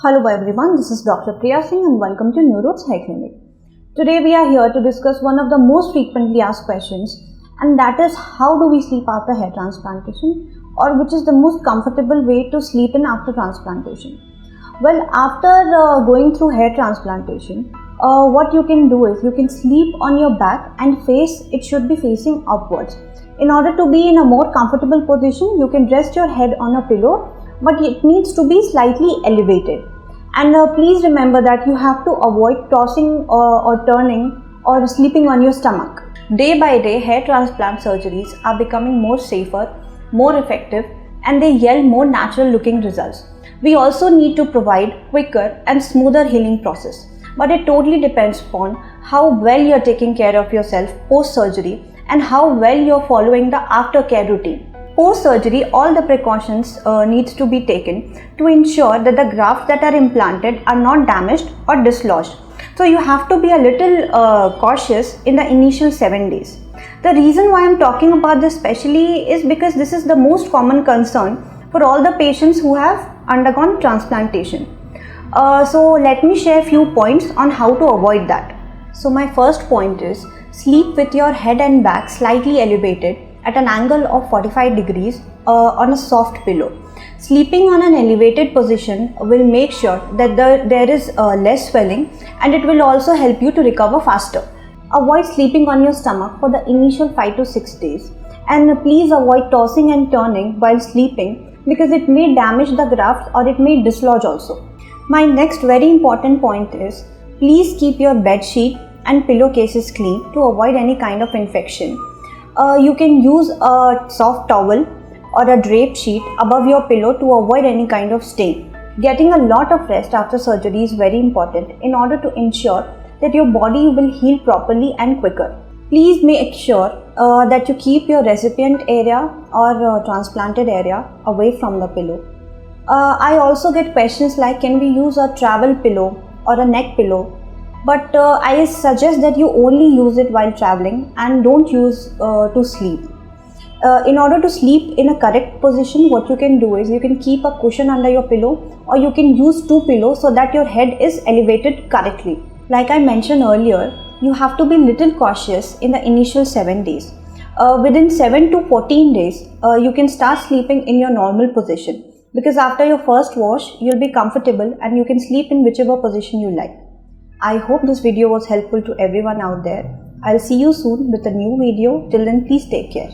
Hello everyone, this is Dr. Priya Singh and welcome to New Roads Hair Clinic. Today we are here to discuss one of the most frequently asked questions, and that is how do we sleep after hair transplantation, or which is the most comfortable way to sleep in after transplantation. Well, after going through hair transplantation, what you can do is you can sleep on your back and it should be facing upwards. In order to be in a more comfortable position, you can rest your head on a pillow, but it needs to be slightly elevated. And please remember that you have to avoid tossing or turning or sleeping on your stomach. Day by day, hair transplant surgeries are becoming more safer, more effective, and they yield more natural looking results. We also need to provide quicker and smoother healing process. But it totally depends upon how well you are taking care of yourself post surgery and how well you are following the aftercare routine. Post surgery, all the precautions needs to be taken to ensure that the grafts that are implanted are not damaged or dislodged. So you have to be a little cautious in the initial 7 days. The reason why I am talking about this specially is because this is the most common concern for all the patients who have undergone transplantation. So let me share a few points on how to avoid that. So my first point is sleep with your head and back slightly elevated at an angle of 45 degrees on a soft pillow. Sleeping on an elevated position will make sure that there is less swelling, and it will also help you to recover faster. Avoid sleeping on your stomach for the initial 5 to 6 days, and please avoid tossing and turning while sleeping because it may damage the graft or it may dislodge also. My next very important point is please keep your bed sheet and pillowcases clean to avoid any kind of infection. You can use a soft towel or a draped sheet above your pillow to avoid any kind of stain. Getting a lot of rest after surgery is very important in order to ensure that your body will heal properly and quicker. Please make sure that you keep your recipient area or transplanted area away from the pillow. I also get questions like, can we use a travel pillow or a neck pillow? But I suggest that you only use it while traveling and don't use to sleep. In order to sleep in a correct position, what you can do is you can keep a cushion under your pillow, or you can use 2 pillows so that your head is elevated correctly. Like I mentioned earlier, you have to be little cautious in the initial 7 days. Within 7 to 14 days, you can start sleeping in your normal position, because after your first wash, you'll be comfortable and you can sleep in whichever position you like. I hope this video was helpful to everyone out there. I'll see you soon with a new video. Till then, please take care.